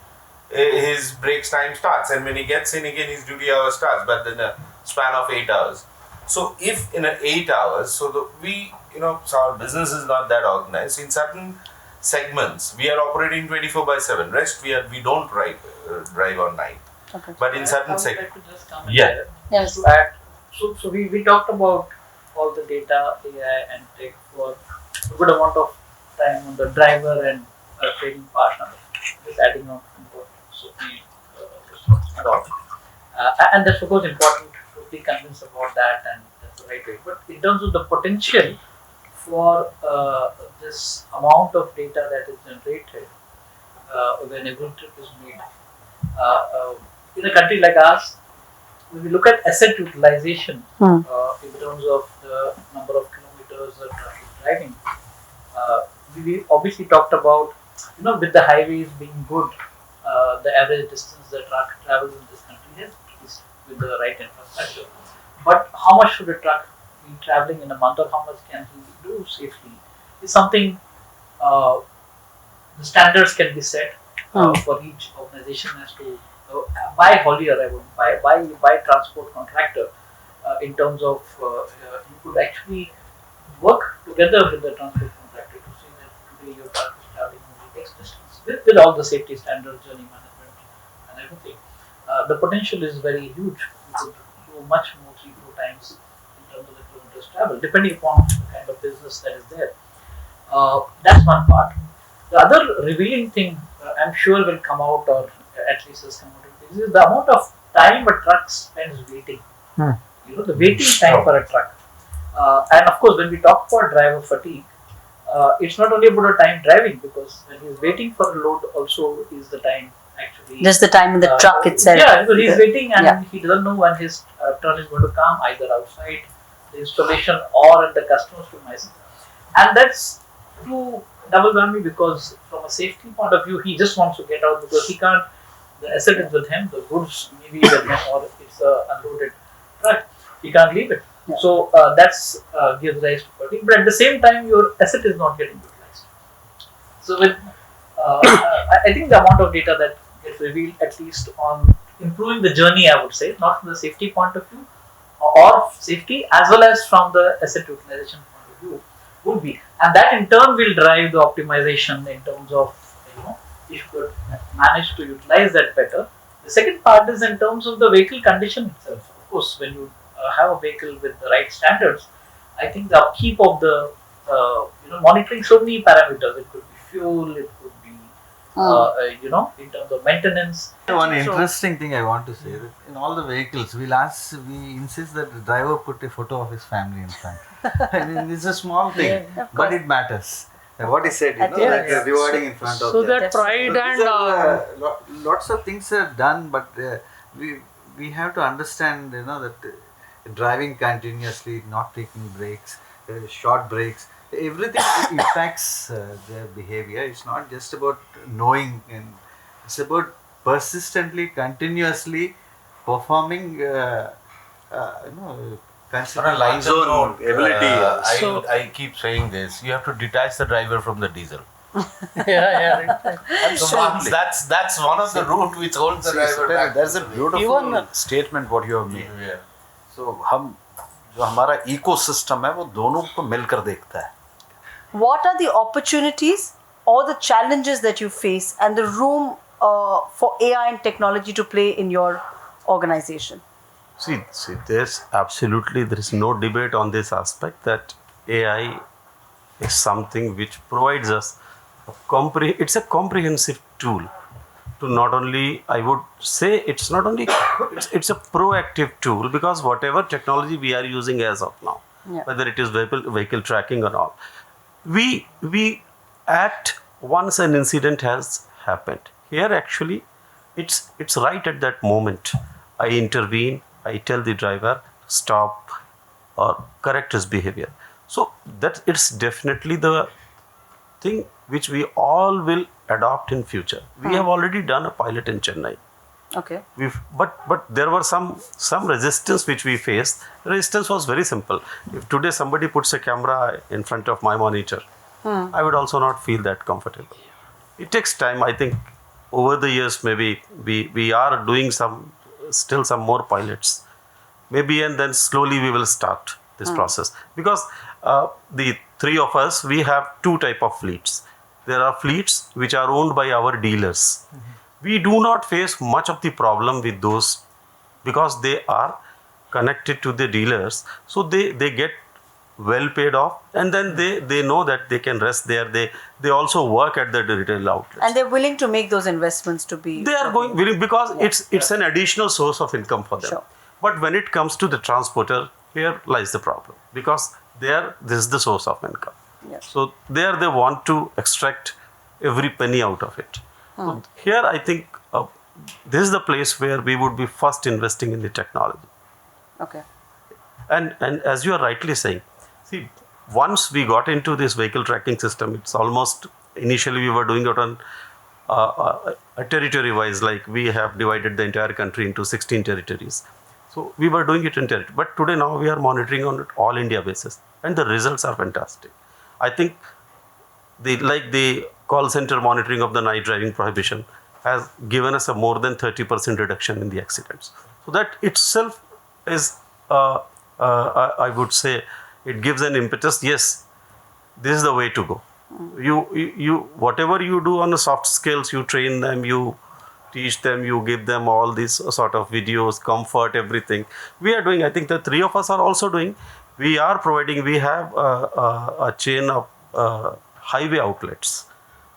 his breaks time starts. And when he gets in again, his duty hour starts, but in a span of 8 hours. So if in 8 hours, so our business is not that organized. In certain segments, we are operating 24/7. Rest we don't drive on night. Okay. But in certain I would segments, like to just comment Yeah. there. Yes. To add, so we talked about all the data, AI and tech for a good amount of time on the driver and trading partner. Just adding on what Swapnil about. And that's of course important to be convinced about that, and that's the right way. But in terms of the potential for this amount of data that is generated when a good trip is made, in a country like ours, when we look at asset utilization in terms of the number of kilometers that truck is driving, we obviously talked about, with the highways being good, the average distance the truck travels in this country is with the right infrastructure. But how much should a truck be traveling in a month, or how much can he do safely, is something the standards can be set for each organization as to by haulier, I would by transport contractor, in terms of you could actually work together with the transport contractor to say that today your truck is traveling only X distance with all the safety standards, journey management, and everything. The potential is very huge. You could do much more, 3-4 times in terms of the kilometers travel, depending upon the kind of business that is there. That's one part. The other revealing thing, I'm sure will come out, or at least has come out, is the amount of time a truck spends waiting. The waiting time for a truck. And of course, when we talk about driver fatigue, it's not only about a time driving, because when he's waiting for a load, also is the time actually. Just the time in the truck itself. Yeah, because he's waiting and he doesn't know when his turn is going to come, either outside the installation or at the customer's premise. And that's true double whammy, because from a safety point of view, he just wants to get out because he can't. The asset is with him, the goods maybe with him, or it's a unloaded truck. He can't leave it. Yeah. So that's gives rise to fatigue. But at the same time, your asset is not getting utilized. So with I think the amount of data that gets revealed, at least on improving the journey, I would say, not from the safety point of view, or safety as well as from the asset utilization point of view, would be, and that in turn will drive the optimization in terms of, if you could manage to utilize that better. The second part is in terms of the vehicle condition itself. Of course, when you have a vehicle with the right standards, I think the upkeep of the monitoring so many parameters. It could be fuel, it could be in terms of maintenance. One interesting thing I want to say, that in all the vehicles, we insist that the driver put a photo of his family in front. I mean, it's a small thing, but it matters. What he said, like rewarding in front of So them. that pride and Lots of things are done, but we have to understand, that driving continuously, not taking breaks, short breaks, everything impacts their behavior. It's not just about knowing, and it's about persistently, continuously performing. on a lighter note, I keep saying this: you have to detach the driver from the diesel. That's one of the route which holds the driver back. That's a beautiful statement what you have made. Yeah. So जो हमारा ecosystem है वो दोनों को मिलकर देखता है. What are the opportunities or the challenges that you face, and the room for AI and technology to play in your organization? See, there is no debate on this aspect that AI is something which provides us it's a comprehensive tool to not only, I would say, it's a proactive tool, because whatever technology we are using as of now, whether it is vehicle tracking or all, we act once an incident has happened. Here actually, it's right at that moment. I intervene, I tell the driver stop or correct his behavior. So that it's definitely the thing which we all will adopt in future. We have already done a pilot in Chennai. Okay. But there were some resistance which we faced. The resistance was very simple. If today somebody puts a camera in front of my monitor, I would also not feel that comfortable. It takes time. I think over the years maybe we are doing still some more pilots. Maybe, and then slowly we will start this process, because the three of us, we have two type of fleets. there are fleets which are owned by our dealers. We do not face much of the problem with those because they are connected to the dealers. So they get well paid off, and then they know that they can rest there. They also work at the retail outlets. And they're willing to make those investments to be. They are going willing because it's an additional source of income for them. Sure. But when it comes to the transporter, here lies the problem because this is the source of income. Yes. So there they want to extract every penny out of it. So here I think this is the place where we would be first investing in the technology. Okay. And as you are rightly saying, see, once we got into this vehicle tracking system, it's almost, initially we were doing it on a territory wise, like we have divided the entire country into 16 territories. So we were doing it in territory. But today now we are monitoring on an all India basis and the results are fantastic. I think the call center monitoring of the night driving prohibition has given us a more than 30% reduction in the accidents. So that itself is, I would say, it gives an impetus. Yes, this is the way to go. You whatever you do on the soft skills, you train them, you teach them, you give them all these sort of videos, comfort, everything. We are doing. I think the three of us are also doing. We are providing. We have a chain of highway outlets.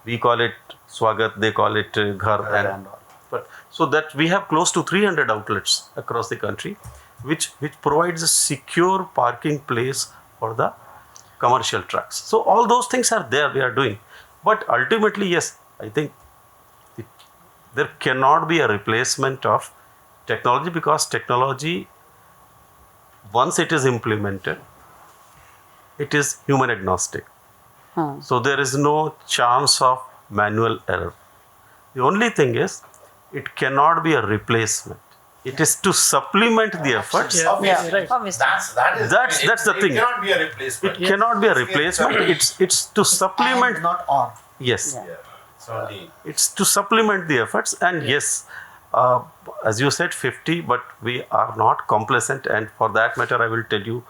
We call it Swagat. They call it Ghar and all. But so that we have close to 300 outlets across the country, which provides a secure parking place for the commercial trucks. So all those things are there, we are doing. But ultimately, yes, I think there cannot be a replacement of technology because technology, once it is implemented, it is human agnostic. So there is no chance of manual error. The only thing is, it cannot be a replacement. It is to supplement the efforts. Yeah, right. Obviously. That's the thing. It cannot be a replacement. It cannot be a replacement. It's to supplement. And not or. Yes. Yeah. It's only It's to supplement the efforts. And yes, as you said, 50, but we are not complacent. And for that matter, I will tell you,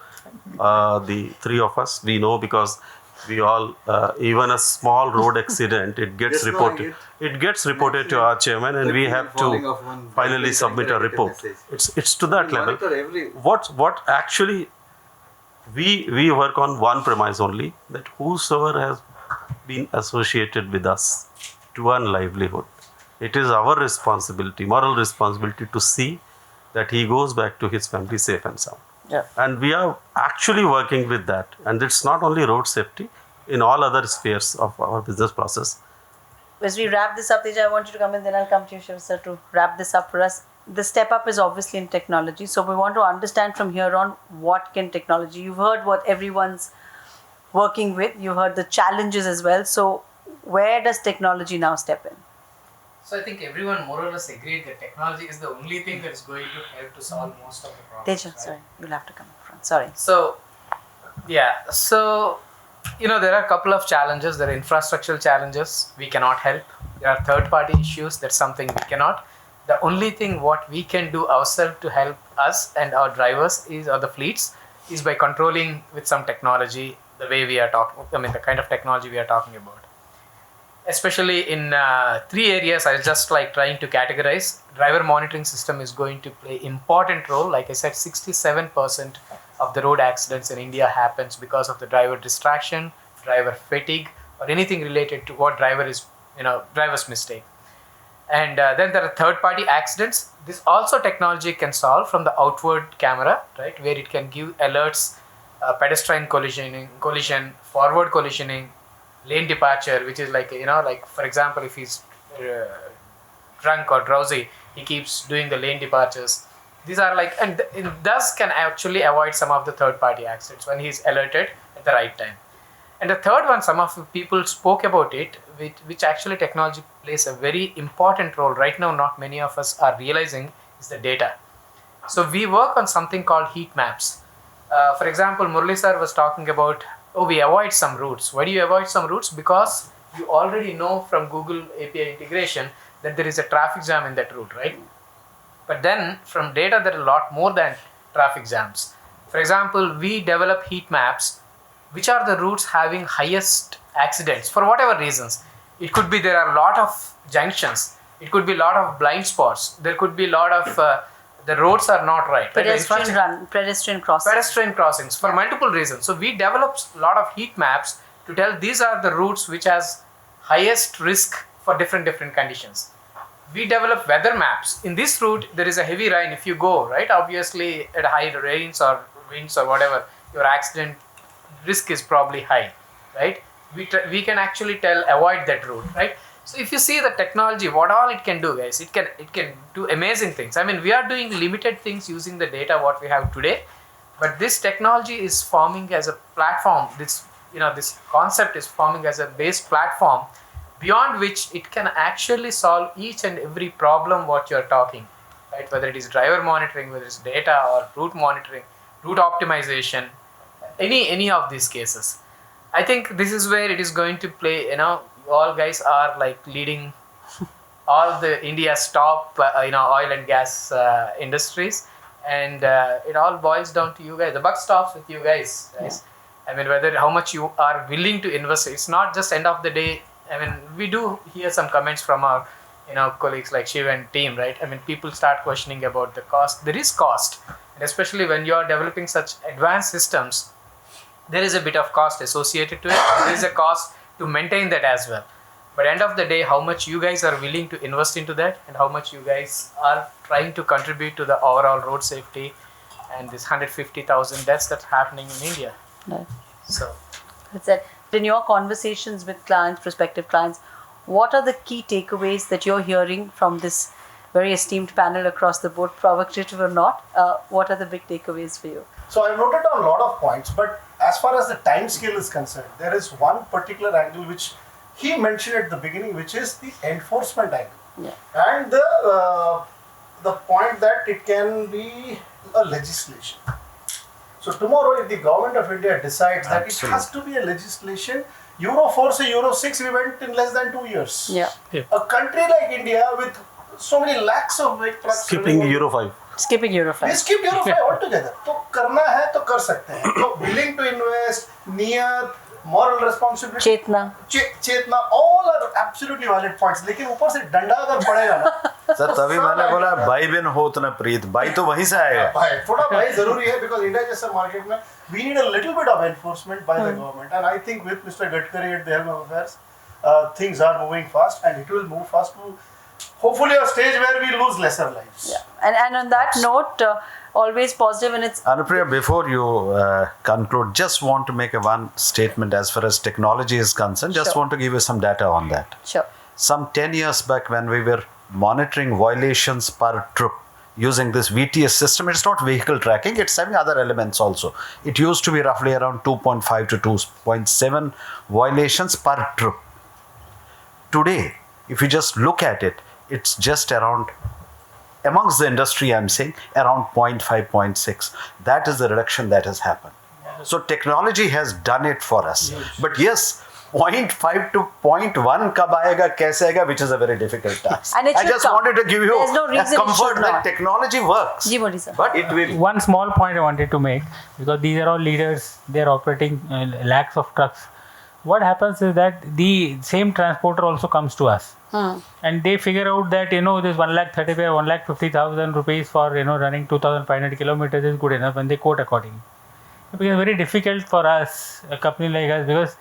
the three of us, we know because we all, even a small road accident, it gets reported. It gets reported to our chairman, and we have to finally submit a report. It's to that level. What actually we work on one premise only, that whosoever has been associated with us to earn livelihood, it is our responsibility, moral responsibility, to see that he goes back to his family safe and sound. Yeah. And we are actually working with that. And it's not only road safety, in all other spheres of our business process. As we wrap this up, Teja, I want you to come in, then I'll come to you, Shiv sir, to wrap this up for us. The step up is obviously in technology. So we want to understand from here on, what can technology, you've heard what everyone's working with, you heard the challenges as well. So where does technology now step in? So I think everyone more or less agreed that technology is the only thing that is going to help to solve most of the problems. Teja, right? sorry, you'll have to come in front. Sorry. So, yeah, so, there are a couple of challenges. There are infrastructural challenges we cannot help. There are third-party issues. That's something we cannot. The only thing what we can do ourselves to help us and our drivers or the fleets is by controlling with some technology the way we are talking, the kind of technology we are talking about. Especially in 3 areas, I just like trying to categorize. Driver monitoring system is going to play important role. Like I said, 67% of the road accidents in India happens because of the driver distraction, driver fatigue, or anything related to what driver's mistake. And then there are third-party accidents. This also technology can solve from the outward camera, right, where it can give alerts, pedestrian collision, forward collisioning, lane departure, which is like for example, if he's drunk or drowsy, he keeps doing the lane departures. These are and thus can actually avoid some of the third-party accidents when he's alerted at the right time. And the third one, some of the people spoke about it, which actually technology plays a very important role. Right now, not many of us are realizing, is the data. So we work on something called heat maps. For example, Murali sir was talking about, we avoid some routes. Why do you avoid some routes? Because you already know from Google API integration that there is a traffic jam in that route, right? But then from data, there are a lot more than traffic jams. For example, we develop heat maps which are the routes having highest accidents for whatever reasons. It could be there are a lot of junctions. It could be a lot of blind spots. There could be a lot of the roads are not right. Pedestrian crossings. Pedestrian crossings for multiple reasons. So we developed a lot of heat maps to tell these are the routes which has highest risk for different conditions. We develop weather maps. In this route, there is a heavy rain. If you go, right, obviously at high rains or winds or whatever, your accident risk is probably high, right? We can actually avoid that route, right? So if you see the technology, what all it can do, guys, it can do amazing things. I mean, we are doing limited things using the data what we have today, but this technology is forming as a platform. This concept is forming as a base platform beyond which it can actually solve each and every problem what you are talking, right? Whether it is driver monitoring, whether it's data or route monitoring, route optimization, any of these cases. I think this is where it is going to play. You all guys are like leading all the India's top oil and gas industries, and it all boils down to you guys. The buck stops with you guys. Yeah. I mean, how much you are willing to invest. It's not just end of the day. I mean, we do hear some comments from our colleagues like Shiv and team, right? I mean, people start questioning about the cost. There is cost, and especially when you are developing such advanced systems, there is a bit of cost associated to it. There is a cost to maintain that as well. But end of the day, how much you guys are willing to invest into that, and how much you guys are trying to contribute to the overall road safety and this 150,000 deaths that's happening in India. Right. So that's it. In your conversations with clients, prospective clients, what are the key takeaways that you're hearing from this very esteemed panel across the board, provocative or not? What are the big takeaways for you? So I've noted down a lot of points, but as far as the time scale is concerned, there is one particular angle which he mentioned at the beginning, which is the enforcement angle. Yeah. And the point that it can be a legislation. So tomorrow, if the government of India decides that it has to be a legislation, Euro 4 to Euro 6 we went in less than 2 years. Yeah. A country like India with so many lakhs of big trucks. Skipping Euro 5. Skipping Euro 5. We skip Euro 5 altogether. तो करना है तो कर सकते हैं. तो willing to invest, नियत, moral responsibility, Chetna, all are absolutely valid points. लेकिन ऊपर से डंडा अगर पड़ेगा ना. सर तभी मैंने बोला भाई बिन हो उतना प्रीत, भाई तो वहीं से आएगा. भाई थोड़ा भाई जरूरी है because India जैसा market में we need a little bit of enforcement by the government, and I think with Mr. Gadkari at the helm of affairs, things are moving fast, and it will move fast to hopefully a stage where we lose lesser lives. Yeah, and on that note, always positive, and it's. Anupriya, before you conclude, just want to make one statement as far as technology is concerned. Just want to give you some data on that. Sure. Some 10 years back, when we were monitoring violations per trip using this VTS system, it's not vehicle tracking, it's having other elements also. It used to be roughly around 2.5 to 2.7 violations per trip. Today, if you just look at it, it's just around, amongst the industry I'm saying, around 0.5, 0.6. That is the reduction that has happened. So technology has done it for us. But yes, 0.5 to 0.1 kab aayega, kaise aayega, which is a very difficult task. And it I just wanted to give you a comfort that technology works. But it will. One small point I wanted to make, because these are all leaders, they are operating lakhs of trucks. What happens is that the same transporter also comes to us. And they figure out that, this 1,35,000, 1,50,000 rupees for, running 2,500 kilometers is good enough, and they quote accordingly. It becomes very difficult for us, a company like us, because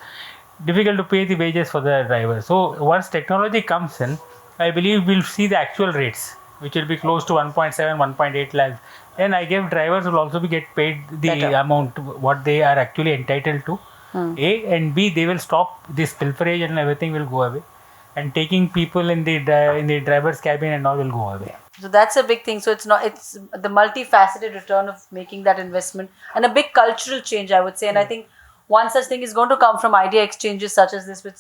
difficult to pay the wages for the drivers. So once technology comes in, I believe we'll see the actual rates, which will be close to 1.7, 1.8 lakhs. And I guess drivers will also get paid the amount what they are actually entitled to. A, and B, they will stop this pilferage and everything will go away. And taking people in the driver's cabin and all will go away. So that's a big thing. So it's the multifaceted return of making that investment, and a big cultural change, I would say. And I think one such thing is going to come from idea exchanges such as this, which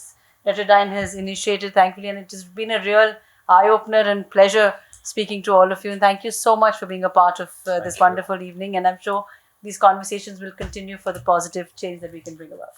Netradyne has initiated, thankfully. And it has been a real eye-opener and pleasure speaking to all of you. And thank you so much for being a part of this wonderful evening. And I'm sure these conversations will continue for the positive change that we can bring about.